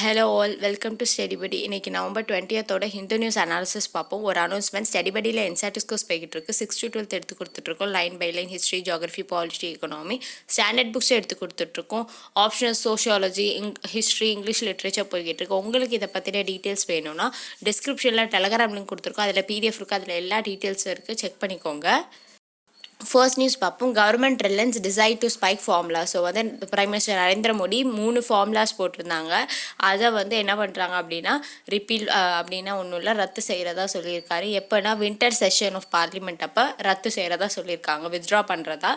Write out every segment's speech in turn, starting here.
Hello all, welcome to ஸ்டடிபடி. இன்னைக்கு November 20th Hindu news analysis பார்ப்போம். ஒரு அனௌன்ஸ்மெண்ட் ஸ்டடிபடியில் என்சிஆர்டி ஸ்கோர்ஸ் போய்கிட்டு இருக்கு. 6 to 12 எடுத்து கொடுத்துட்ருக்கோம். Line by line history, geography, polity, economy standard books எடுத்து கொடுத்துட்ருக்கோம். Optional sociology, history, English literature போய்கிட்டு இருக்கு. உங்களுக்கு இதை பற்றின டீட்டெயில்ஸ் வேணும்னா டிஸ்கிரிப்ஷனில் டெலகிராம் லிங்க் கொடுத்துருக்கோம். அதில் பிடிஎஃப் இருக்குது, அதில் எல்லா டீட்டெயில்ஸும் இருக்குது, செக் பண்ணிக்கோங்க. ஃபர்ஸ்ட் நியூஸ் பார்ப்போம். Government reliance decide to spike formula. So வந்து prime minister Narendra Modi 3 formulas போட்டிருந்தாங்க. அதை வந்து என்ன பண்ணுறாங்க அப்படின்னா ரிப்பீல் அப்படின்னா ஒன்றும் இல்லை, ரத்து செய்கிறதா சொல்லியிருக்காரு. எப்போனா வின்டர் செஷன் ஆஃப் பார்லிமெண்ட் அப்போ ரத்து செய்கிறதா சொல்லியிருக்காங்க, வித்ட்ரா பண்ணுறதா.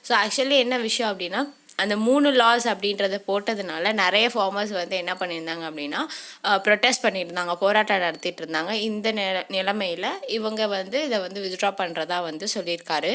ஸோ ஆக்சுவலி என்ன விஷயம் அப்படின்னா அந்த 3 லாஸ் அப்படின்றத போட்டதுனால நிறைய ஃபார்மர்ஸ் வந்து என்ன பண்ணியிருந்தாங்க அப்படின்னா ப்ரொட்டஸ்ட் பண்ணியிருந்தாங்க, போராட்டம் நடத்திட்டு இருந்தாங்க. இந்த நிலைமையில் இவங்க வந்து இதை வந்து வித்ட்ரா பண்ணுறதா வந்து சொல்லியிருக்காரு.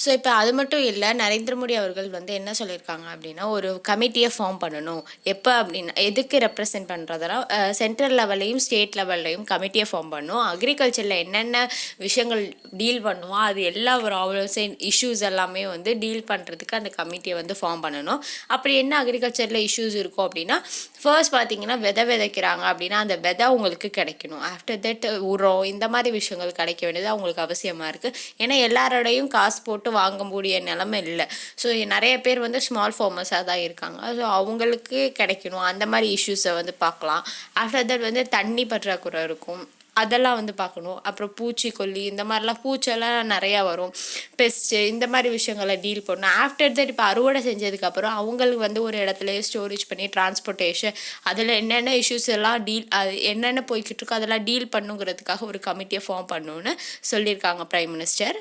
ஸோ இப்போ அது மட்டும் இல்லை, நரேந்திர மோடி அவர்கள் வந்து என்ன சொல்லியிருக்காங்க அப்படின்னா ஒரு கமிட்டியை ஃபார்ம் பண்ணணும். எப்போ அப்படின்னா எதுக்கு ரெப்ரசென்ட் பண்ணுறதுனா சென்ட்ரல் லெவல்லையும் ஸ்டேட் லெவல்லையும் கமிட்டியை ஃபார்ம் பண்ணணும். அக்ரிகல்ச்சரில் என்னென்ன விஷயங்கள் டீல் பண்ணுவோம் அது எல்லா ப்ராப்ளம்ஸ் இஷ்யூஸ் எல்லாமே வந்து டீல் பண்ணுறதுக்கு அந்த கமிட்டியை வந்து ஃபார்ம் பண்ணணும். அப்படி என்ன அக்ரிகல்ச்சரில் இஷ்யூஸ் இருக்கும் அப்படின்னா ஃபர்ஸ்ட் பார்த்தீங்கன்னா விதைக்கிறாங்க அப்படின்னா அந்த விதை உங்களுக்கு கிடைக்கணும். ஆஃப்டர் தட் உரம், இந்த மாதிரி விஷயங்கள் கிடைக்க வேண்டியது அவங்களுக்கு அவசியமாக இருக்குது. ஏன்னா எல்லாரோடையும் காசு போட்டு வாங்க முடிய நிலைமை இல்லை. ஸோ நிறைய பேர் வந்து ஸ்மால் ஃபார்மர்ஸாக தான் இருக்காங்க. ஸோ அவங்களுக்கு கிடைக்கணும். அந்த மாதிரி இஷ்யூஸை வந்து பார்க்கலாம். ஆஃப்டர் தட் வந்து தண்ணி பற்றாக்குறை இருக்கும், அதெல்லாம் வந்து பார்க்கணும். அப்புறம் பூச்சிக்கொல்லி, இந்த மாதிரிலாம் பூச்செல்லாம் நிறையா வரும், பெஸ்ட்டு, இந்த மாதிரி விஷயங்களை டீல் பண்ணணும். ஆஃப்டர் தட் இப்போ அறுவடை செஞ்சதுக்கப்புறம் அவங்களுக்கு வந்து ஒரு இடத்துலையே ஸ்டோரேஜ் பண்ணி டிரான்ஸ்போர்ட்டேஷன், அதில் என்னென்ன இஷ்யூஸ் எல்லாம் அது என்னென்ன போய்கிட்டு இருக்கோ அதெல்லாம் டீல் பண்ணுங்கிறதுக்காக ஒரு கமிட்டியை ஃபார்ம் பண்ணணுன்னு சொல்லியிருக்காங்க prime minister.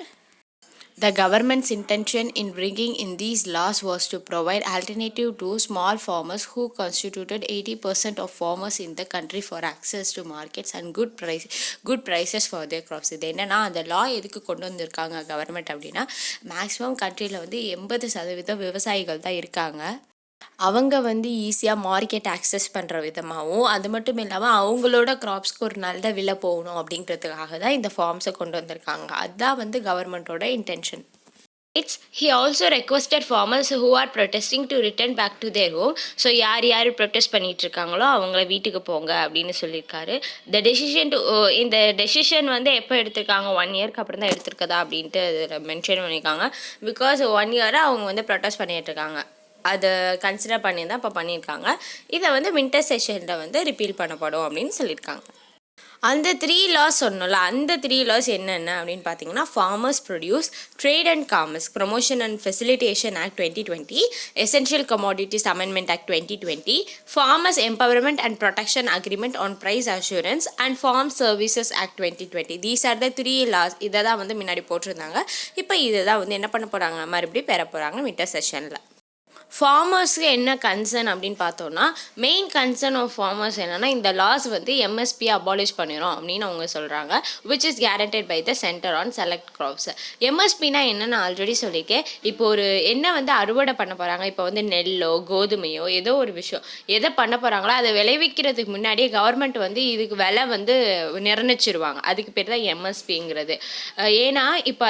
The government's intention in bringing in these laws was to provide alternative to small farmers who constituted 80% of farmers in the country for access to markets and good prices for their crops. இது என்னன்னா அந்த லா எதுக்கு கொண்டு வந்திருக்காங்க government அப்படின்னா maximum கண்ட்ரியில் வந்து 80% விவசாயிகள் தான் இருக்காங்க. அவங்க வந்து ஈஸியாக மார்க்கெட் ஆக்சஸ் பண்ணுற விதமாகவும், அது மட்டும் இல்லாமல் அவங்களோட க்ராப்ஸ்க்கு ஒரு நல்ல விலை போகணும் அப்படின்றதுக்காக தான் இந்த ஃபார்ம்ஸை கொண்டு வந்திருக்காங்க. அதுதான் வந்து கவர்மெண்ட்டோட intention. He also requested farmers who are protesting to return back to their home. So யார் ப்ரொட்டஸ்ட் பண்ணிட்டு இருக்காங்களோ அவங்கள வீட்டுக்கு போங்க அப்படின்னு சொல்லியிருக்காரு. இந்த டெசிஷன் வந்து எப்போ எடுத்திருக்காங்க, 1 இயர்க்கு அப்புறம் தான் எடுத்திருக்கதா அப்படின்ட்டு அதில் மென்ஷன் பண்ணியிருக்காங்க. பிகாஸ் 1 இயராக அவங்க வந்து ப்ரொட்டஸ்ட் பண்ணிட்டு இருக்காங்க. அதை கன்சிடர் பண்ணி தான் இப்போ பண்ணியிருக்காங்க. இதை வந்து வின்டர் செஷனில் வந்து ரிப்பீல் பண்ணப்படும் அப்படின்னு சொல்லியிருக்காங்க. அந்த 3 லாஸ் சொன்னோம்ல, அந்த 3 லாஸ் என்னென்ன அப்படின்னு பார்த்தீங்கன்னா farmers produce trade and commerce promotion and facilitation act 2020, essential commodities amendment act 2020, farmers empowerment and protection agreement on price assurance and farm services act 2020. These are the 3 laws. இதை தான் வந்து முன்னாடி போட்டிருந்தாங்க. இப்போ இதை தான் வந்து என்ன பண்ண போகிறாங்க, மறுபடியும் பெற போகிறாங்க வின்டர் செஷனில். ஃபார்மர்ஸுக்கு என்ன கன்சர்ன் அப்படின்னு பார்த்தோன்னா மெயின் கன்சர்ன் ஆஃப் ஃபார்மர்ஸ் என்னென்னா இந்த லாஸ் வந்து எம்எஸ்பியை அபாலிஷ் பண்ணிடும் அப்படின்னு அவங்க சொல்கிறாங்க. Which is guaranteed by the centre on select crops. எம்எஸ்பினா என்னென்னு ஆல்ரெடி சொல்லியிருக்கேன். இப்போ ஒரு என்ன வந்து அறுவடை பண்ண போகிறாங்க, இப்போ வந்து நெல்லோ கோதுமையோ ஏதோ ஒரு விஷயம் எதை பண்ண போகிறாங்களோ அதை விளைவிக்கிறதுக்கு முன்னாடியே கவர்மெண்ட் வந்து இதுக்கு விலை வந்து நிர்ணயிச்சிருவாங்க. அதுக்கு பேர் தான் எம்எஸ்பிங்கிறது. ஏன்னா இப்போ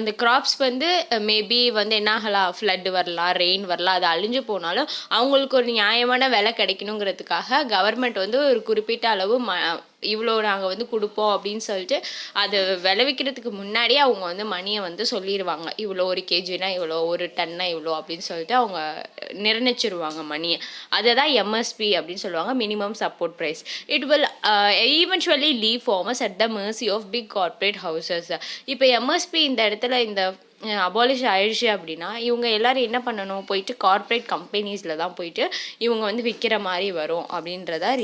அந்த க்ராப்ஸ் வந்து மேபி வந்து என்ன ஆகலாம், ஃப்ளட் வரலாம், ரெயின் வரலாம், அது அழிஞ்சு போனாலும் அவங்களுக்கு ஒரு நியாயமான விலை கிடைக்கணுங்கிறதுக்காக கவர்மெண்ட் வந்து ஒரு குறிப்பிட்ட அளவு இவ்வளோ நாங்கள் வந்து கொடுப்போம் அப்படின்னு சொல்லிட்டு அது விளைவிக்கிறதுக்கு முன்னாடியே அவங்க வந்து மணியை வந்து சொல்லிடுவாங்க. இவ்வளோ 1 kgனா இவ்வளோ, 1 டன்னா இவ்வளோ அப்படின்னு சொல்லிட்டு அவங்க நிர்ணயிச்சிருவாங்க மணியை. அதை தான் எம்எஸ்பி அப்படின்னு சொல்லுவாங்க, minimum support price. It will eventually leave farmers at the mercy of big corporate houses. இப்போ எம்எஸ்பி இந்த இடத்துல இந்த அபாலிஷ் ஆயிடுச்சு அப்படின்னா இவங்க எல்லோரும் என்ன பண்ணணும், போயிட்டு கார்ப்பரேட் கம்பெனிஸில் தான் போயிட்டு இவங்க வந்து விற்கிற மாதிரி வரும் அப்படின்றத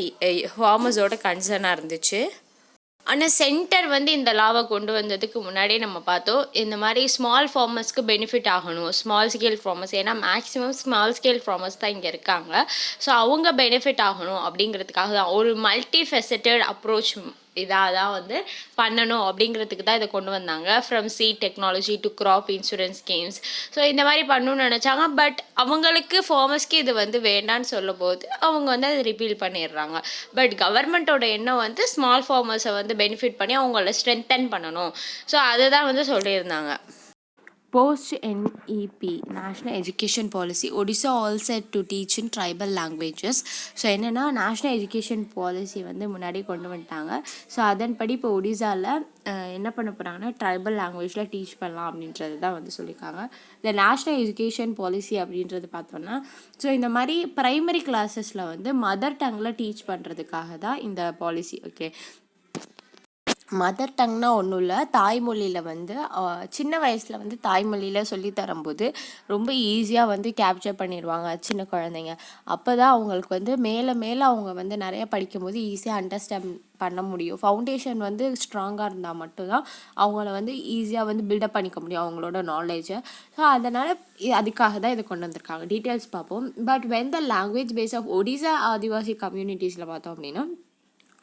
ஃபார்மர்ஸோட கன்சர்னாக இருந்துச்சு. ஆனால் சென்டர் வந்து இந்த லாவை கொண்டு வந்ததுக்கு முன்னாடியே நம்ம பார்த்தோம் இந்த மாதிரி ஸ்மால் ஃபார்மர்ஸ்க்கு பெனிஃபிட் ஆகணும், ஸ்மால் ஸ்கேல் ஃபார்மர்ஸ். ஏன்னா மேக்ஸிமம் ஸ்மால் ஸ்கேல் ஃபார்மர்ஸ் தான் இங்கே இருக்காங்க. ஸோ அவங்க பெனிஃபிட் ஆகணும் அப்படிங்கிறதுக்காக தான் ஒரு மல்டி ஃபெசட்டட் அப்ரோச் இதாக தான் வந்து பண்ணணும் அப்படிங்கிறதுக்கு தான் இதை கொண்டு வந்தாங்க. From seed technology to crop insurance schemes. So இந்த மாதிரி பண்ணணும்னு நினச்சாங்க. பட் அவங்களுக்கு ஃபார்மர்ஸ்க்கு இது வந்து வேண்டான்னு சொல்லும் போது அவங்க வந்து அதை ரிப்பீல் பண்ணிடுறாங்க. பட் கவர்மெண்ட்டோட எண்ணம் வந்து ஸ்மால் ஃபார்மர்ஸை வந்து பெனிஃபிட் பண்ணி அவங்கள ஸ்ட்ரென்தன் பண்ணணும். ஸோ அதை தான் வந்து சொல்லியிருந்தாங்க. Post NEP National Education Policy Odisha all set to teach in tribal languages. So என்னென்னா நேஷ்னல் எஜுகேஷன் பாலிசி வந்து முன்னாடி கொண்டு வந்துட்டாங்க. ஸோ அதன்படி இப்போ ஒடிசாவில் என்ன பண்ண போகிறாங்கன்னா ட்ரைபல் லாங்குவேஜில் டீச் பண்ணலாம் அப்படின்றது தான் வந்து சொல்லியிருக்காங்க. இந்த நேஷ்னல் எஜுகேஷன் பாலிசி அப்படின்றது பார்த்தோன்னா ஸோ இந்த மாதிரி ப்ரைமரி கிளாஸஸில் வந்து மதர் டங்கில் டீச் பண்ணுறதுக்காக தான் இந்த பாலிசி. ஓகே, மதர் டங்னா ஒன்றும் இல்லை, தாய்மொழியில் வந்து சின்ன வயசில் வந்து தாய்மொழியில் சொல்லி தரும்போது ரொம்ப ஈஸியாக வந்து கேப்சர் பண்ணிடுவாங்க சின்ன குழந்தைங்க. அப்போ தான் அவங்களுக்கு வந்து மேலே மேலே அவங்க வந்து நிறைய படிக்கும்போது ஈஸியாக அண்டர்ஸ்டாண்ட் பண்ண முடியும். ஃபவுண்டேஷன் வந்து ஸ்ட்ராங்காக இருந்தால் மட்டும்தான் அவங்கள வந்து ஈஸியாக வந்து பில்டப் பண்ணிக்க முடியும் அவங்களோட நாலேஜை. ஸோ அதனால் அதுக்காக தான் இதை கொண்டு வந்திருக்காங்க. டீட்டெயில்ஸ் பார்ப்போம். But when the language base of Odisha Adivasi கம்யூனிட்டிஸில் பார்த்தோம் அப்படின்னா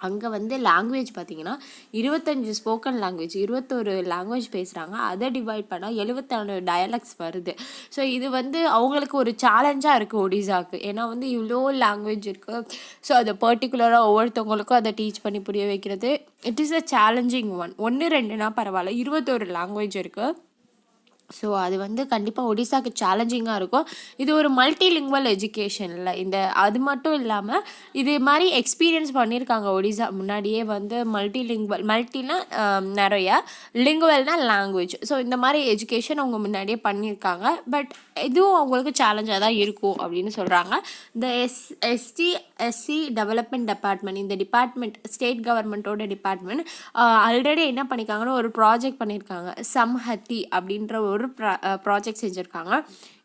அங்கே வந்து லாங்குவேஜ் பார்த்திங்கன்னா 25 ஸ்போக்கன் லாங்குவேஜ், 21 லாங்குவேஜ் பேசுகிறாங்க. அதை டிவைட் பண்ணால் 74 டயலக்ட்ஸ் வருது. ஸோ இது வந்து அவங்களுக்கு ஒரு சேலஞ்சாக இருக்குது ஒடிசாவுக்கு. ஏன்னா வந்து இவ்வளோ லாங்குவேஜ் இருக்குது. ஸோ அதை பர்டிகுலராக ஒவ்வொருத்தவங்களுக்கும் அதை டீச் பண்ணி புரிய வைக்கிறது it is a challenging one. 1-2னா பரவாயில்ல, 21 லாங்குவேஜ் இருக்குது. ஸோ அது வந்து கண்டிப்பாக ஒடிசாவுக்கு சேலஞ்சிங்காக இருக்கும். இது ஒரு மல்டிலிங்குவல் எஜுகேஷனில் இந்த அது மட்டும் இல்லாமல் இது மாதிரி எக்ஸ்பீரியன்ஸ் பண்ணியிருக்காங்க ஒடிசா முன்னாடியே வந்து மல்டினா நிறையா, லிங்குவல்னால் லாங்குவேஜ். ஸோ இந்த மாதிரி எஜுகேஷன் அவங்க முன்னாடியே பண்ணியிருக்காங்க. பட் இதுவும் அவங்களுக்கு சேலஞ்சாக தான் இருக்கும் அப்படின்னு சொல்கிறாங்க. இந்த எஸ்சி டெவலப்மெண்ட் டிபார்ட்மெண்ட், இந்த டிபார்ட்மெண்ட் ஸ்டேட் கவர்மெண்ட்டோட டிபார்ட்மெண்ட் ஆல்ரெடி என்ன பண்ணியிருக்காங்கன்னா ஒரு ப்ராஜெக்ட் பண்ணியிருக்காங்க. சம்ஹதி அப்படின்ற ஒரு ப்ராஜெக்ட் செஞ்சுருக்காங்க.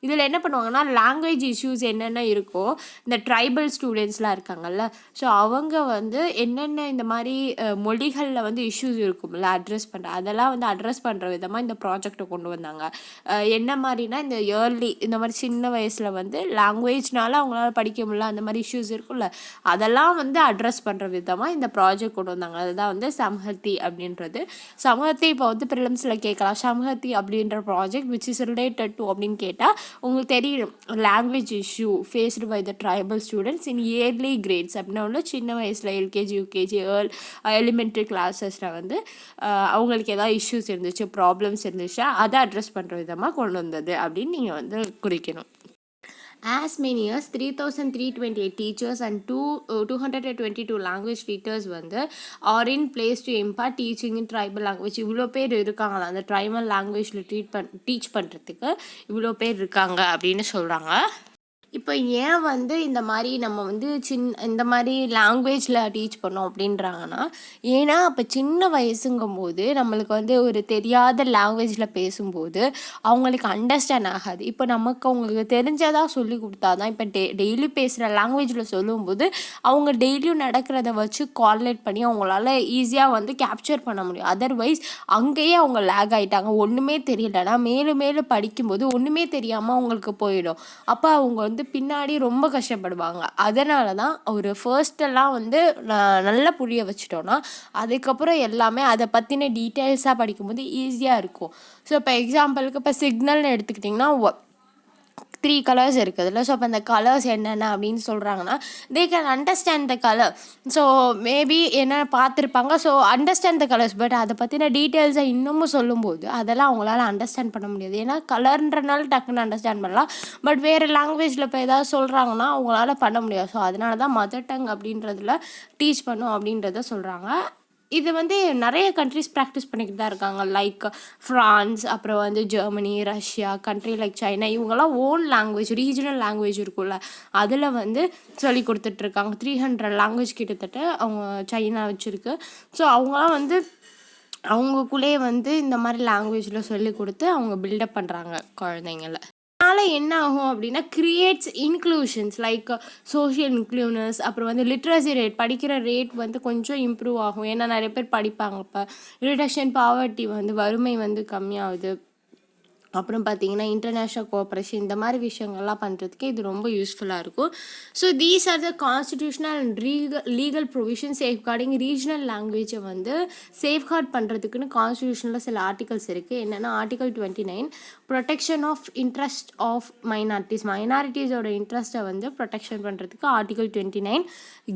இதில் என்ன பண்ணுவாங்கன்னா லாங்குவேஜ் இஷ்யூஸ் என்னென்ன இருக்கோ இந்த ட்ரைபல் ஸ்டூடெண்ட்ஸ்லாம் இருக்காங்கல்ல, ஸோ அவங்க வந்து என்னென்ன இந்த மாதிரி மொழிகளில் வந்து இஷ்யூஸ் இருக்கும்ல அட்ரஸ் பண்ணுற, அதெல்லாம் வந்து அட்ரஸ் பண்ணுற விதமாக இந்த ப்ராஜெக்டை கொண்டு வந்தாங்க. என்ன மாதிரினா இந்த இயர்லி இந்த மாதிரி சின்ன வயசில் வந்து லாங்குவேஜ்னால அவங்களால படிக்க முடியல அந்த மாதிரி இஷ்யூஸ் இருக்கும்ல, அதெல்லாம் வந்து அட்ரஸ் பண்ணுற விதமாக இந்த ப்ராஜெக்ட் கொண்டு வந்தாங்க. அதுதான் வந்து சம்ஹதி அப்படின்றது. சம்ஹதி இப்போ வந்து ப்ரிலிம்ஸில் கேட்கலாம், சம்ஹதி அப்படின்ற project which is related to அப்படின்னு கேட்டால் உங்களுக்கு தெரியும் language issue faced by the tribal students in early grades அப்படின்னா ஒன்று சின்ன வயசில் எல்கேஜி யூகேஜி எலிமெண்ட்ரி கிளாஸஸில் வந்து அவங்களுக்கு ஏதாவது இஷ்யூஸ் இருந்துச்சு, ப்ராப்ளம்ஸ் இருந்துச்சா அதை அட்ரஸ் பண்ணுற விதமாக கொண்டு வந்தது அப்படின்னு நீங்கள் வந்து குறிக்கணும். As many as 3,328 teachers and 222 language teachers வந்து are in place to impart teaching in tribal language. இவ்வளோ பேர் இருக்காங்களா அந்த ட்ரைபல் லாங்குவேஜில் டீச் பண்ணுறதுக்கு இவ்வளோ பேர் இருக்காங்க அப்படின்னு சொல்கிறாங்க. இப்போ ஏன் வந்து இந்த மாதிரி நம்ம வந்து இந்த மாதிரி லாங்குவேஜில் டீச் பண்ணோம் அப்படின்றாங்கன்னா, ஏன்னா அப்போ சின்ன வயசுங்கும் போது நம்மளுக்கு வந்து ஒரு தெரியாத லாங்குவேஜில் பேசும்போது அவங்களுக்கு அண்டர்ஸ்டாண்ட் ஆகாது. இப்போ நமக்கு அவங்களுக்கு தெரிஞ்சதாக சொல்லி கொடுத்தா தான் இப்போ டெய்லி பேசுகிற லாங்குவேஜில் சொல்லும்போது அவங்க டெய்லியும் நடக்கிறத வச்சு கோஆர்டினேட் பண்ணி அவங்களால ஈஸியாக வந்து கேப்சர் பண்ண முடியும். அதர்வைஸ் அங்கேயே அவங்க லேக் ஆகிட்டாங்க, ஒன்றுமே தெரியலன்னா மேலும் மேலும் படிக்கும்போது ஒன்றுமே தெரியாமல் அவங்களுக்கு போயிடும். அப்போ அவங்க வந்து பின்னாடி ரொம்ப கஷ்டப்படுவாங்க. அதனால தான் ஒரு ஃபர்ஸ்டெல்லாம் வந்து நல்லா புரிய வச்சிட்டோன்னா அதுக்கப்புறம் எல்லாமே அதை பற்றின டீட்டெயில்ஸாக படிக்கும்போது ஈஸியாக இருக்கும். ஸோ இப்போ எக்ஸாம்பிளுக்கு இப்போ சிக்னல்னு எடுத்துக்கிட்டிங்கன்னா 3 கலர்ஸ் இருக்குதுல்ல, ஸோ அப்போ அந்த கலர்ஸ் என்னென்ன அப்படின்னு சொல்கிறாங்கன்னா they can understand the colour. So maybe என்ன பார்த்துருப்பாங்க, so understand the colours. But அதை பற்றின டீட்டெயில்ஸை இன்னமும் சொல்லும்போது அதெல்லாம் அவங்களால அண்டர்ஸ்டாண்ட் பண்ண முடியாது. ஏன்னா கலர்ன்றனால டக்குன்னு அண்டர்ஸ்டாண்ட் பண்ணலாம், பட் வேறு லாங்குவேஜில் இப்போ ஏதாவது சொல்கிறாங்கன்னா அவங்களால பண்ண முடியாது. ஸோ அதனால தான் மதர் டங் அப்படின்றதுல டீச் பண்ணும் அப்படின்றத சொல்கிறாங்க. இது வந்து நிறைய கண்ட்ரிஸ் ப்ராக்டிஸ் பண்ணிக்கிட்டு தான் இருக்காங்க. லைக் ஃப்ரான்ஸ், அப்புறம் வந்து Germany, Russia, country like China, இவங்கெல்லாம் ஓன் லாங்குவேஜ் ரீஜனல் லாங்குவேஜ் இருக்குல்ல அதில் வந்து சொல்லி கொடுத்துட்ருக்காங்க. 300 லாங்குவேஜ் கிட்டத்தட்ட அவங்க சைனா வச்சுருக்கு. ஸோ அவங்களாம் வந்து அவங்களுக்குள்ளேயே வந்து இந்த மாதிரி லாங்குவேஜில் சொல்லி கொடுத்து அவங்க பில்டப் பண்ணுறாங்க குழந்தைங்கள. அதனால் என்ன ஆகும் அப்படின்னா கிரியேட்ஸ் இன்க்ளூஷன்ஸ் லைக் சோஷியல் இன்க்ளூனஸ், அப்புறம் வந்து லிட்ரஸி ரேட் படிக்கிற ரேட் வந்து கொஞ்சம் இம்ப்ரூவ் ஆகும். ஏன்னா நிறைய பேர் படிப்பாங்க. இப்போ ரிடக்ஷன் பாவர்ட்டி வந்து வறுமை வந்து கம்மியாகுது. அப்புறம் பார்த்தீங்கன்னா இன்டர்நேஷ்னல் கோஆப்ரேஷன் இந்த மாதிரி விஷயங்கள்லாம் பண்ணுறதுக்கு இது ரொம்ப யூஸ்ஃபுல்லாக இருக்கும். So these are the constitutional and legal provision safeguarding regional லாங்குவேஜை வந்து சேஃப்கார்ட் பண்ணுறதுக்குன்னு கான்ஸ்டிடியூஷனில் சில ஆர்டிகல்ஸ் இருக்குது. என்னென்னா article 29 protection of interest of மைனாரிட்டிஸோட இன்ட்ரெஸ்ட்டை வந்து ப்ரொடெக்ஷன் பண்ணுறதுக்கு article 29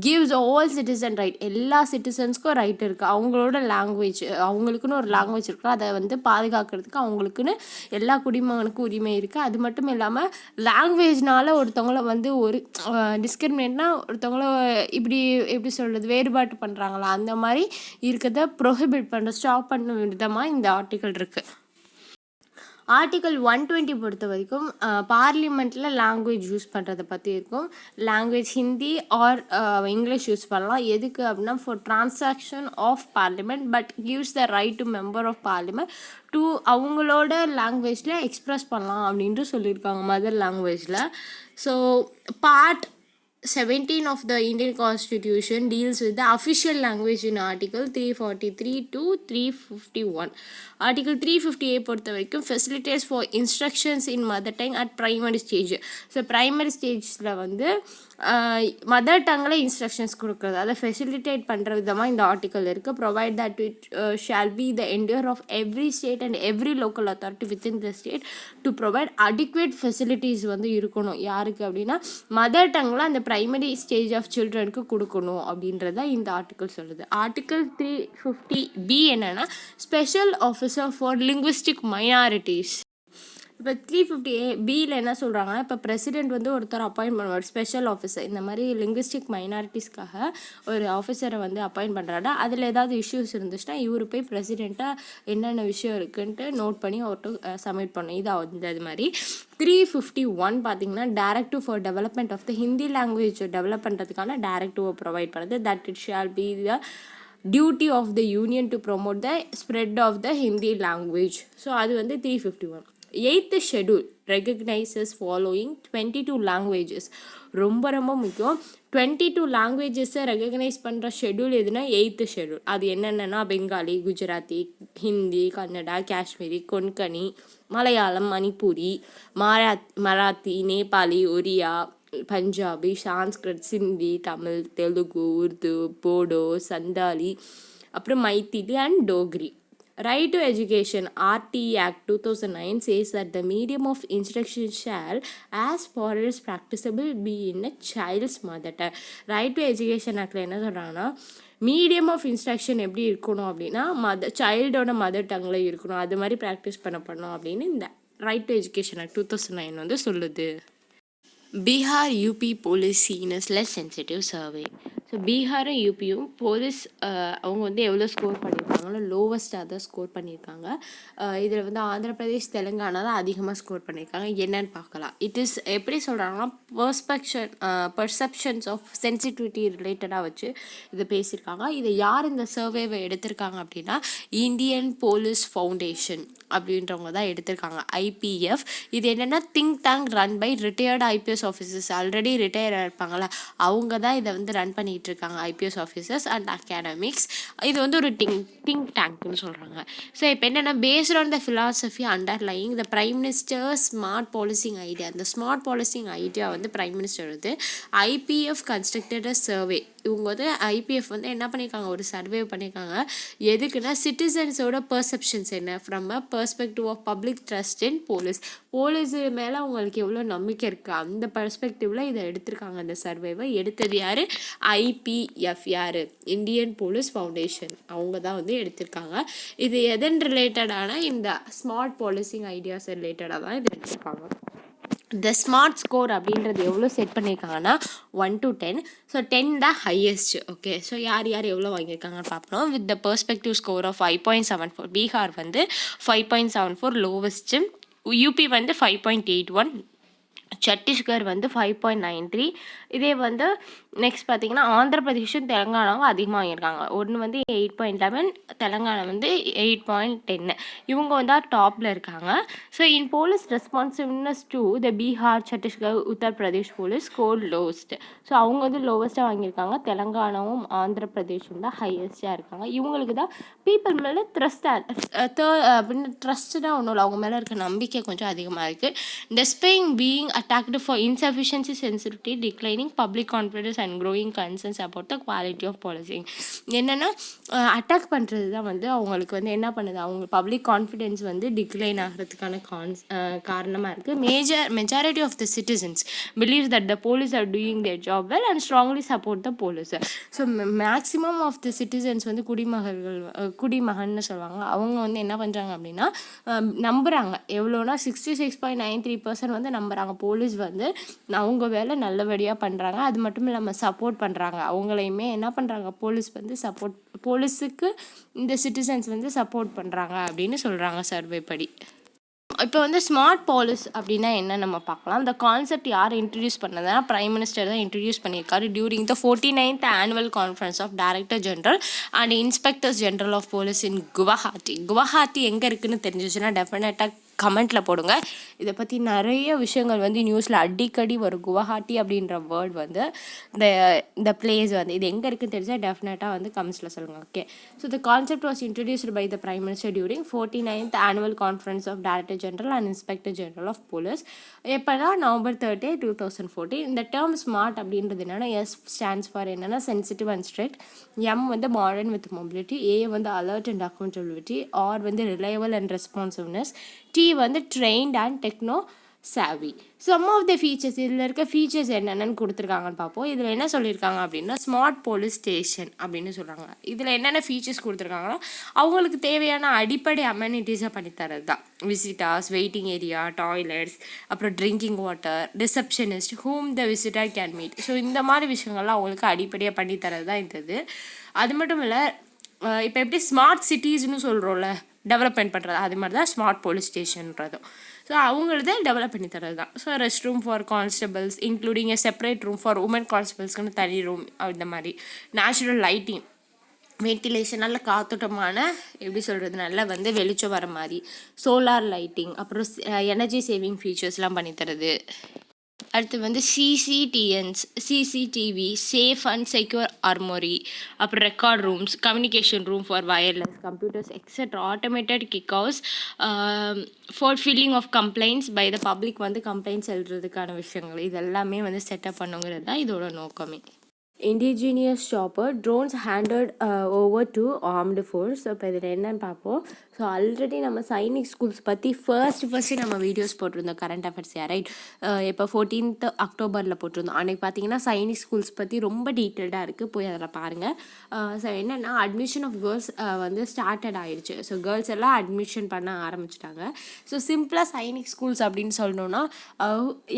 gives all citizen right. எல்லா சிட்டிசன்ஸ்க்கும் ரைட் இருக்குது. அவங்களோட லாங்குவேஜ் அவங்களுக்குன்னு ஒரு லாங்குவேஜ் இருக்குது, அதை வந்து பாதுகாக்கிறதுக்கு அவங்களுக்குன்னு எல்லா எல்லா குடிமகனுக்கும் உரிமை இருக்குது. அது மட்டும் இல்லாமல் லாங்குவேஜ்னால ஒருத்தவங்கள வந்து ஒரு டிஸ்கிரிமினேட்னா ஒருத்தவங்கள இப்படி எப்படி சொல்கிறது வேறுபாட்டு பண்ணுறாங்களா அந்த மாதிரி இருக்கிறத ப்ரொஹிபிட் பண்ணுற ஸ்டாப் பண்ண விதமாக இந்த ஆர்டிக்கல் இருக்குது. ஆர்டிக்கல் 120 பொறுத்த வரைக்கும் பார்லிமெண்ட்டில் லாங்குவேஜ் யூஸ் பண்ணுறதை பற்றி இருக்கும். Language Hindi or English use பண்ணலாம். எதுக்கு அப்படின்னா for transaction of parliament but gives the right to member of parliament to அவங்களோட லாங்குவேஜில் எக்ஸ்ப்ரெஸ் பண்ணலாம் அப்படின்ட்டு சொல்லியிருக்காங்க மதர் லாங்குவேஜில். So part 17 of the Indian Constitution deals with the official language in Article 343 to 351. Article 358 பொறுத்த வரைக்கும் facilitates for instructions in mother tongue at primary stage. So primary stageஸில் வந்து mother டங்கில் instructions கொடுக்குறது அதை ஃபெசிலிட்டேட் பண்ணுற விதமாக இந்த ஆர்டிக்கல் இருக்குது. Provide that it shall be the endeavour of every state and every local authority within the state to provide adequate facilities வந்து இருக்கணும். யாருக்கு அப்படின்னா மதர் டங்கில் அந்த ப்ரைமரி ஸ்டேஜ் ஆஃப் சில்ட்ரனுக்கு கொடுக்கணும் அப்படின்றத இந்த ஆர்டிக்கல் சொல்லுது. ஆர்டிக்கல் 350B என்னென்னா special officer for linguistic minorities. இப்போ 350Bயில் என்ன சொல்கிறாங்கன்னா இப்போ பிரசிடெண்ட் வந்து ஒருத்தர் அப்பாயிண்ட் பண்ணுவார் ஸ்பெஷல் ஆஃபீஸர். இந்த மாதிரி லிங்குவிஸ்டிக் மைனாரிட்டிஸ்க்காக ஒரு ஆஃபீஸரை வந்து அப்பாயிண்ட் பண்ணுறாரு. அதில் ஏதாவது இஷ்யூஸ் இருந்துச்சுன்னா இவர் போய் பிரசிடெண்ட்டாக என்னென்ன விஷயம் இருக்குன்ட்டு நோட் பண்ணி அவர்கிட்ட சப்மிட் பண்ணணும். இது வந்து அது மாதிரி 351 பார்த்தீங்கன்னா directive for development of the Hindi language develop பண்ணுறதுக்கான டைரக்டிவை ப்ரொவைட் பண்ணுறது. That it shall be the duty of the union to promote the spread of the Hindi language. So அது வந்து 351. 8th schedule recognizes following 22 languages. ரொம்ப ரொம்ப முக்கியம். 22 லாங்குவேஜஸை recognise பண்ணுற schedule எதுனா 8th ஷெடியூல். அது என்னென்னா பெங்காலி, குஜராத்தி, ஹிந்தி, கன்னடா, காஷ்மீரி, கொன்கனி, மலையாளம், மணிப்பூரி, மராத்தி, நேபாளி, ஒரியா, பஞ்சாபி, சான்ஸ்கிரிட், சிந்தி, தமிழ், தெலுங்கு, உருது, போடோ, சந்தாலி, அப்புறம் Maithili and Dogri. Right to Education RT Act 2009 says that the medium of instruction shall, as far as practicable, be in a child's mother tongue. Right to Education Actல என்ன சொல்கிறாங்கன்னா மீடியம் ஆஃப் இன்ஸ்ட்ரக்ஷன் எப்படி இருக்கணும் அப்படின்னா சைல்டோட mother டங்கில் இருக்கணும். அது மாதிரி ப்ராக்டிஸ் பண்ணணும் அப்படின்னு இந்த ரைட் டு எஜுகேஷன் ஆக்ட் 2009 வந்து சொல்லுது. பீகார் யூபி போலீஸ் சீனஸ்லெஸ் சென்சிட்டிவ் சர்வே. ஸோ பீகாரும் யூபியும் போலீஸ் அவங்க வந்து எவ்வளோ ஸ்கோர் பண்ணியிருக்காங்களோ லோவஸ்ட்டாக தான் ஸ்கோர் பண்ணியிருக்காங்க. இதில் வந்து ஆந்திர பிரதேஷ், தெலுங்கானா தான் அதிகமாக ஸ்கோர் பண்ணியிருக்காங்க. என்னன்னு பார்க்கலாம். இட் இஸ் எப்படி சொல்கிறாங்கன்னா பர்செப்ஷன்ஸ் ஆஃப் சென்சிட்டிவிட்டி ரிலேட்டடாக வச்சு இதை பேசியிருக்காங்க. இதை யார் இந்த சர்வேவை எடுத்திருக்காங்க அப்படின்னா இந்தியன் போலீஸ் ஃபவுண்டேஷன் அப்படின்றவங்க தான் எடுத்திருக்காங்க, IPF. இது என்னென்னா think tank run by retired IPS officers. Already retire இருப்பாங்களா அவங்க தான் இதை வந்து ரன் பண்ணிட்டு இருக்காங்க, IPS ஆஃபீஸர்ஸ் அண்ட் அகாடமிக்ஸ். இது வந்து ஒரு திங்க் டேங்க்னு சொல்கிறாங்க. ஸோ இப்போ என்னென்னா based on the philosophy underlying the prime minister smart policing idea. அந்த ஸ்மார்ட் பாலிசிங் ஐடியா வந்து பிரைம் மினிஸ்டர் வந்து IPF கன்ஸ்ட்ரக்டட் அ சர்வே. இவங்க வந்து IPF வந்து என்ன பண்ணியிருக்காங்க, ஒரு சர்வே பண்ணியிருக்காங்க. எதுக்குன்னா சிட்டிசன்ஸோட பர்செப்ஷன்ஸ் என்ன from a perspective of public trust in police. Police மேலே அவங்களுக்கு எவ்வளோ நம்பிக்கை இருக்குது அந்த பெர்ஸ்பெக்டிவில் இதை எடுத்திருக்காங்க. அந்த சர்வேவை எடுத்தது யார், IPF. யார், இந்தியன் போலீஸ் ஃபவுண்டேஷன். அவங்க தான் வந்து எடுத்திருக்காங்க. இது எதன் ரிலேட்டடான இந்த ஸ்மார்ட் பாலிசிங் ஐடியாஸ் ரிலேட்டடாக தான் இது எடுத்திருக்காங்க. த ஸ்மார்ட் ஸ்கோர் அப்படின்றது எவ்வளோ செட் பண்ணியிருக்காங்கன்னா 1 to 10. ஸோ 10 தான் ஹையஸ்ட். ஓகே, ஸோ யார் எவ்வளோ வாங்கியிருக்காங்கன்னு பார்க்கணும். With the perspective score of 5.74. Bihar வந்து 5.74 லோவஸ்ட்டு. யூபி வந்து 5.81. சத்தீஸ்கர் வந்து 5.93. இதே வந்து நெக்ஸ்ட் பார்த்தீங்கன்னா ஆந்திர பிரதேஷும் தெலுங்கானாவும் அதிகமாக வாங்கியிருக்காங்க. ஒன்று வந்து 8.11, தெலுங்கானா வந்து 8.10. இவங்க வந்து டாப்பில் இருக்காங்க. So in police responsiveness to the Bihar, Chhattisgarh, Uttar Pradesh police score lowest. So அவங்க வந்து லோவஸ்ட்டாக வாங்கியிருக்காங்க. தெலுங்கானாவும் ஆந்திர பிரதேஷும் தான் ஹையஸ்ட்டாக இருக்காங்க. இவங்களுக்கு தான் பீப்புள் மேலே ட்ரஸ்டாக ஒன்றும் இல்லை, அவங்க மேலே இருக்க நம்பிக்கை கொஞ்சம் அதிகமாக இருக்குது. டெஸ்பைங் being attacked for insufficiency, sensitivity, declining public confidence and growing concerns about the quality of policing. என்னென்னா அட்டாக் பண்ணுறது தான் வந்து அவங்களுக்கு வந்து என்ன பண்ணுது, அவங்க பப்ளிக் கான்ஃபிடென்ஸ் வந்து டிக்ளைன் ஆகிறதுக்கான காரணமாக இருக்குது. Majority of the citizens believe that the police are doing their job well and strongly support the police. So maximum of the citizens வந்து குடிமகன்னு சொல்லுவாங்க. அவங்க வந்து என்ன பண்ணுறாங்க அப்படின்னா நம்புகிறாங்க. எவ்வளோனா 66.93% வந்து நம்புகிறாங்க போலீஸ் வந்து அவங்க வேலை நல்லபடியாக பண்ணுறாங்க. அது மட்டும் இல்லாமல் சப்போர்ட் பண்ணுறாங்க. அவங்களையுமே என்ன பண்ணுறாங்க, போலீஸ் வந்து போலீஸுக்கு இந்த சிட்டிசன்ஸ் வந்து சப்போர்ட் பண்ணுறாங்க அப்படின்னு சொல்கிறாங்க சர்வே படி. இப்போ வந்து ஸ்மார்ட் போலீஸ் அப்படின்னா என்ன நம்ம பார்க்கலாம். இந்த கான்செப்ட் யார் இன்ட்ரடியூஸ் பண்ணதுன்னா பிரைம் மினிஸ்டர் தான் இன்ட்ரடியூஸ் பண்ணியிருக்காரு during the 49th annual conference of director general and inspectors general of police in Guwahati எங்கே இருக்குதுன்னு தெரிஞ்சிச்சுன்னா டெஃபினட்டாக கமெண்ட்டில் போடுங்க. இதை பற்றி நிறைய விஷயங்கள் வந்து நியூஸில் அடிக்கடி வரும். குவஹாட்டி அப்படின்ற வேர்ட் வந்து இந்த பிளேஸ் வந்து இது எங்கே இருக்குன்னு தெரிஞ்சால் டெஃபினட்டாக வந்து கமெண்ட்ஸில் சொல்லுங்கள். Okay, so the concept was introduced by the prime minister during 49th annual conference of director general and inspector general of police. எப்போனா November 30, 2014. இந்த டேர்ம் ஸ்மார்ட் அப்படின்றது என்னென்னா எஸ் ஸ்டாண்ட்ஸ் ஃபார் என்னென்னா சென்சிட்டிவ் அண்ட் ஸ்ட்ரிக்ட், எம் வந்து modern with mobility, A வந்து alert and accountability, R வந்து reliable and responsiveness, T வந்து trained and techno savvy. Some of the features, இதில் இருக்க ஃபீச்சர்ஸ் என்னென்னு கொடுத்துருக்காங்கன்னு பார்ப்போம். இதில் என்ன சொல்லியிருக்காங்க அப்படின்னா ஸ்மார்ட் போலீஸ் ஸ்டேஷன் அப்படின்னு சொல்கிறாங்க. இதில் என்னென்ன ஃபீச்சர்ஸ் கொடுத்துருக்காங்கன்னா அவங்களுக்கு தேவையான அடிப்படை அமெனிட்டிஸை பண்ணித்தரது தான். விசிட்டர்ஸ், வெயிட்டிங் ஏரியா, டாய்லெட்ஸ், அப்புறம் drinking water, receptionist, whom the visitor can meet. So இந்த மாதிரி விஷயங்கள்லாம் அவங்களுக்கு அடிப்படையாக பண்ணித்தரது தான் இந்த. அது மட்டும் இல்லை, இப்போ எப்படி ஸ்மார்ட் சிட்டிஸ்னு சொல்கிறோம்ல டெவலப்மெண்ட் பண்ணுறது, அது மாதிரி தான் ஸ்மார்ட் போலீஸ் ஸ்டேஷன்றதும். ஸோ அவங்களது டெவலப் பண்ணி தரது தான். So rest room for constables including a separate room for women கான்ஸ்டபிள்ஸ்க்குன்னு தனி ரூம், இந்த மாதிரி நேச்சுரல் லைட்டிங், வென்டிலேஷன், நல்ல காத்தோட்டமான எப்படி சொல்கிறது நல்லா வந்து வெளிச்சம் வர மாதிரி சோலார் லைட்டிங், அப்புறம் எனர்ஜி சேவிங் ஃபீச்சர்ஸ்லாம் பண்ணித்தரது. அடுத்து வந்து CCTV, safe and secure armoury, அப்புறம் record rooms, communication room for wireless computers etcetera, automated kiosk for filling of complaints by the public வந்து கம்ப்ளைண்ட்ஸ் எழுதுறதுக்கான விஷயங்கள் இதெல்லாமே வந்து செட்டப் பண்ணுங்கிறது தான் இதோட நோக்கமே. Indigenous shopper drones handed over to armed force. இப்போ இதில் என்னன்னு பார்ப்போம். ஸோ ஆல்ரெடி நம்ம சைனிக் ஸ்கூல்ஸ் பற்றி ஃபர்ஸ்ட்டு நம்ம வீடியோஸ் போட்டிருந்தோம் கரண்ட் அஃபேர்ஸ் ரைட். இப்போ 14th அக்டோபரில் போட்டிருந்தோம். அன்றைக்கி பார்த்தீங்கன்னா சைனிக் ஸ்கூல்ஸ் பற்றி ரொம்ப டீட்டெயில்டாக இருக்குது, போய் அதில் பாருங்கள். ஸோ என்னென்னா அட்மிஷன் ஆஃப் கேர்ள்ஸ் வந்து ஸ்டார்டட் ஆகிடுச்சு. ஸோ கேர்ள்ஸ் எல்லாம் அட்மிஷன் பண்ண ஆரம்பிச்சிட்டாங்க. ஸோ சிம்பிளாக சைனிக் ஸ்கூல்ஸ் அப்படின்னு சொல்லணுன்னா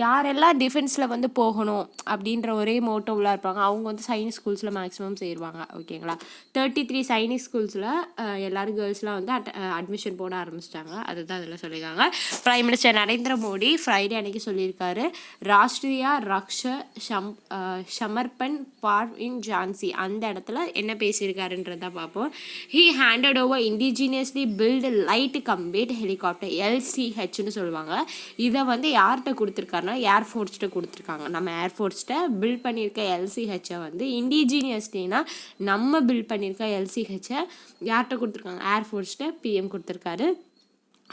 யாரெல்லாம் டிஃபென்ஸில் வந்து போகணும் அப்படின்ற ஒரே மோட்டோவில் இருப்பாங்க அவங்க வந்து சைனிக் ஸ்கூல்ஸில் மேக்ஸிமம் சேருவாங்க. ஓகேங்களா, 33 சைனிக் ஸ்கூல்ஸில் எல்லோரும் கேர்ள்ஸ்லாம் வந்து அட்மிஷன் போட ஆரம்பிச்சிட்டாங்க. அதுதான் அதில் சொல்லியிருக்காங்க. Prime minister Narendra Modi Friday அன்றைக்கி சொல்லியிருக்காரு ராஷ்ட்ரியா ரக்ஷ சமர்ப்பன் பார் இன் ஜான்சி. அந்த இடத்துல என்ன பேசியிருக்காருன்றதான் பார்ப்போம். He handed over indigenously built light combat helicopter LCHன்னு சொல்லுவாங்க. இதை வந்து யார்கிட்ட கொடுத்துருக்காருன்னா ஏர்ஃபோர்ஸ்கிட்ட கொடுத்துருக்காங்க. நம்ம ஏர்ஃபோர்ஸ்கிட்ட பில்ட் பண்ணியிருக்க LCHஐ வந்து இண்டிஜினியஸ்லினா நம்ம பில்ட் பண்ணியிருக்க LCHஐ யார்கிட்ட கொடுத்துருக்காங்க, ஏர்ஃபோர்ஸ்கிட்ட PM கொடுத்துருக்காரு.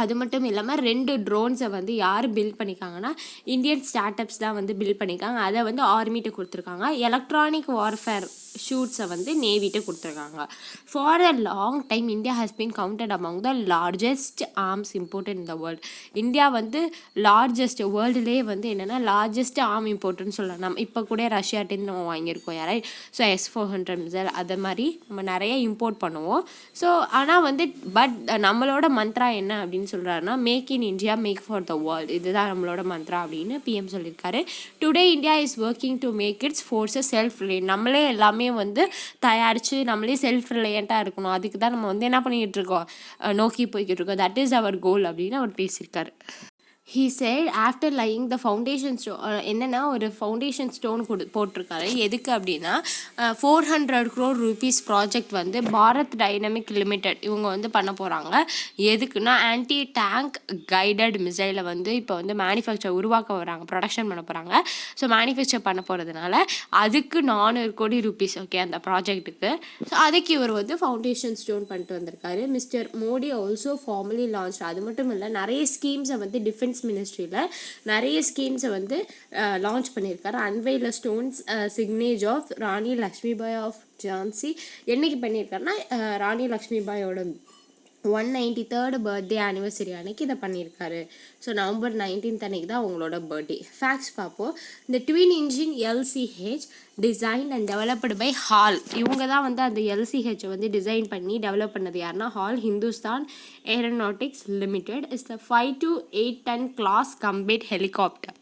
அது மட்டும் இல்லாமல் 2 ட்ரோன்ஸை வந்து யார் பில்ட் பண்ணியிருக்காங்கன்னா இந்தியன் ஸ்டார்ட் அப்ஸ் தான் வந்து பில்ட் பண்ணியிருக்காங்க. அதை வந்து ஆர்மிகிட்ட கொடுத்துருக்காங்க. எலக்ட்ரானிக் வார்ஃபேர் ஷூட்ஸை வந்து நேவிகிட்ட கொடுத்துருக்காங்க. For a long time India has been counted among the largest arms imported in the world. India வந்து லார்ஜஸ்ட் வேர்ல்டுலேயே வந்து என்னென்னா லார்ஜஸ்ட் ஆர்ம் இம்போர்ட்னு சொல்லலாம். நம்ம இப்போ கூட ரஷ்யாட்டேருந்து நம்ம வாங்கியிருக்கோம் யாராவது. ஸோ S-400 மிசைல் அது மாதிரி நம்ம நிறைய இம்போர்ட் பண்ணுவோம். ஸோ ஆனால் வந்து பட் நம்மளோட மந்த்ரா என்ன அப்படின்னு சொல்கிறாருன்னா make in India make for the world. இதுதான் நம்மளோட மந்த்ரா அப்படின்னு PM சொல்லியிருக்காரு. Today India is working to make its forces self reliant. நம்மளே எல்லாமே வந்து தயாரித்து நம்மளே செல்ஃப் ரிலையண்ட்டாக இருக்கணும். அதுக்கு தான் நம்ம வந்து என்ன பண்ணிக்கிட்டு இருக்கோம், நோக்கி போய்கிட்டு இருக்கோம். தட் இஸ் அவர் கோல் அப்படின்னு அவர் பேசியிருக்காரு. He said after laying the foundation stone, என்னென்னா ஒரு ஃபவுண்டேஷன் ஸ்டோன் போட்டிருக்காரு. எதுக்கு அப்படின்னா 400 crore rupees ப்ராஜெக்ட் வந்து பாரத் டைனமிக் லிமிடெட் இவங்க வந்து பண்ண போகிறாங்க. எதுக்குன்னா ஆன்டி டேங்க் கைடட் மிசைலை வந்து இப்போ வந்து மேனுஃபேக்சர் உருவாக்க வராங்க, ப்ரொடக்ஷன் பண்ண போகிறாங்க. ஸோ மேனுஃபேக்சர் பண்ண போகிறதுனால அதுக்கு 400 கோடி rupees ஓகே அந்த ப்ராஜெக்ட்டுக்கு. ஸோ அதுக்கு இவர் வந்து ஃபவுண்டேஷன் ஸ்டோன் பண்ணிட்டு வந்திருக்காரு. Mister Modi also formally launch. அது மட்டும் இல்லை நிறைய ஸ்கீம்ஸை வந்து டிஃபென்ஸ் டிஃபென்ஸ் மினிஸ்ட்ரியில் நிறைய ஸ்கீம்ஸை வந்து லான்ச் பண்ணியிருக்காரு. Unveil stones signage of Rani Lakshmibai of Jhansi என்னைக்கு பண்ணியிருக்காருன்னா ராணி லக்ஷ்மிபாயோட 193rd பர்த்டே ஆனிவர்சரி அன்னைக்கு இதை பண்ணியிருக்காரு. ஸோ நவம்பர் 19th அன்னைக்கு தான் அவங்களோட பர்த்டே. ஃபேக்ட்ஸ் பார்ப்போம். இந்த twin engine LCH design and developed by HAL. இவங்க தான் வந்து அந்த LCH வந்து டிசைன் பண்ணி டெவலப் பண்ணது யாருன்னா HAL Hindustan Aeronautics Limited. Is the 5 to 8 ton class combat helicopter.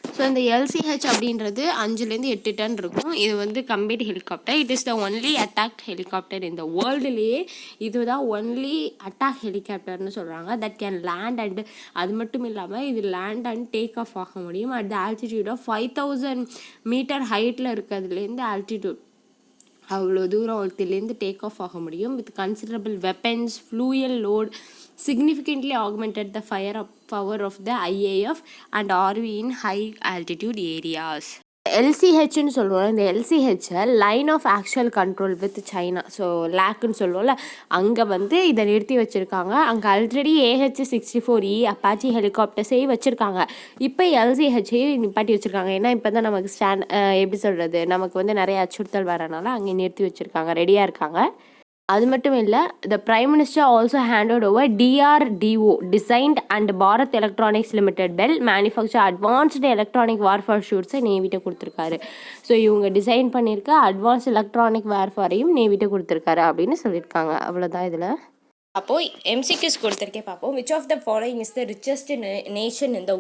So இந்த LCH அப்படின்றது 5-8 டன் இருக்கும். இது வந்து combat helicopter. It is the only attack helicopter இந்த வேர்ல்டுலேயே இதுதான் ஒன்லி அட்டாக் ஹெலிகாப்டர்னு சொல்கிறாங்க. தட் கேன் லேண்ட் அண்ட் அது மட்டும் இல்லாமல் இது லேண்ட் அண்ட் டேக் ஆஃப் ஆக முடியும் at the altitude of 5000 metre ஹைட்டில் இருக்கிறதுலேருந்து ஆல்டிடியூட் அவ்வளோ தூரத்துலேருந்து டேக் ஆஃப் ஆக முடியும். With considerable weapons fuel load significantly augmented the power of the IAF and RV in high altitude areas. LCHன்னு சொல்லுவோம். இந்த LCH line of actual control with China. So லேக்குன்னு சொல்லுவோம்ல, அங்கே வந்து இதை நிறுத்தி வச்சுருக்காங்க. அங்கே ஆல்ரெடி AH-64E அப்பாச்சி ஹெலிகாப்டர்ஸே வச்சுருக்காங்க. இப்போ LCH நிப்பாட்டி வச்சுருக்காங்க. ஏன்னா இப்போ தான் நமக்கு எப்படி சொல்கிறது, நமக்கு வந்து நிறைய அச்சுறுத்தல் வரனால அங்கே நிறுத்தி வச்சுருக்காங்க, ரெடியாக இருக்காங்க. அது மட்டும் இல்லை, the prime minister also handed over DRDO designed and Bharat electronics limited BEL manufacture advanced electronic warfare ஷூட்ஸை நேவிட்ட கொடுத்துருக்காரு. ஸோ இவங்க டிசைன் பண்ணியிருக்க அட்வான்ஸ் எலக்ட்ரானிக் வார்ஃபேரையும் நேவிட்ட கொடுத்துருக்காரு அப்படின்னு சொல்லியிருக்காங்க. அவ்வளோதான் இதில். அப்போது MCQs கொடுத்துருக்கே பார்ப்போம். Which of the following is the richest nation in the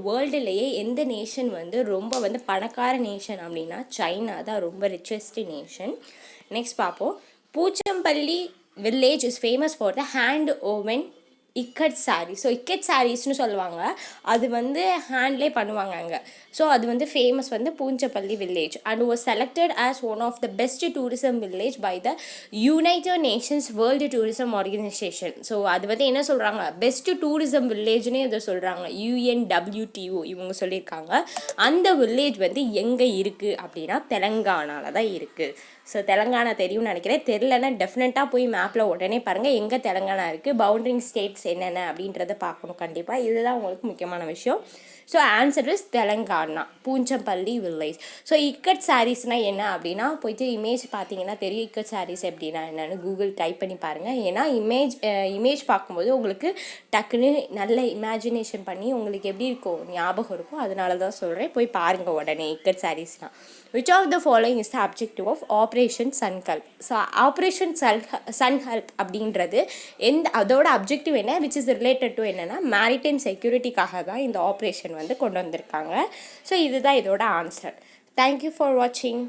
வேர்ல்டுலேயே எந்த நேஷன் வந்து ரொம்ப வந்து பணக்கார நேஷன் அப்படின்னா சைனா தான் ரொம்ப ரிச்சஸ்ட் நேஷன். நெக்ஸ்ட் பார்ப்போம். Pochampally village is famous for the hand woven ikat saree. So ikat சாரீஸ்னு சொல்லுவாங்க, அது வந்து ஹேண்ட்லேயே பண்ணுவாங்க அங்கே. ஸோ அது வந்து ஃபேமஸ் வந்து Pochampally village and was selected as one of the best tourism village by the United Nations World Tourism Organization. So அது வந்து என்ன சொல்கிறாங்க, பெஸ்ட் டூரிசம் வில்லேஜ்னே இதை சொல்கிறாங்க. UNWTO இவங்க சொல்லியிருக்காங்க. அந்த வில்லேஜ் வந்து எங்கே இருக்குது அப்படின்னா தெலங்கானாவில் தான் இருக்குது. ஸோ தெலங்கானா தெரியும்னு நினைக்கிறேன். தெரிலன்னா டெஃபினட்டாக போய் மேப்பில் உடனே பாருங்கள் எங்கே தெலங்கானா இருக்குது, பவுண்டரிங் ஸ்டேட்ஸ் என்னென்ன அப்படின்றத பார்க்கணும் கண்டிப்பாக. இதுதான் உங்களுக்கு முக்கியமான விஷயம். So answer is Telangana, Pochampally village. So இக்கட் சாரீஸ்னால் என்ன அப்படின்னா போயிட்டு இமேஜ் பார்த்தீங்கன்னா தெரியும் இக்கட் சாரீஸ் எப்படின்னா என்னென்னு கூகுள் டைப் பண்ணி பாருங்கள். ஏன்னா இமேஜ் பார்க்கும்போது உங்களுக்கு டக்குன்னு நல்ல இமேஜினேஷன் பண்ணி உங்களுக்கு எப்படி இருக்கும் ஞாபகம் இருக்கும். அதனால தான் சொல்கிறேன், போய் பாருங்கள் உடனே ikat சாரீஸ்னால். Which of the following is the objective of Operation Sunkalp? So operation Sankalp அப்படின்றது அதோட அப்ஜெக்டிவ் என்ன, விச் இஸ் ரிலேட்டட் டு என்னென்னா மேரிடைம் செக்யூரிட்டிக்காக தான் இந்த ஆப்ரேஷன் வந்து கொண்டு வந்திருக்காங்க. ஸோ இதுதான் இதோட ஆன்சர். தேங்க்யூ ஃபார் வாட்சிங்.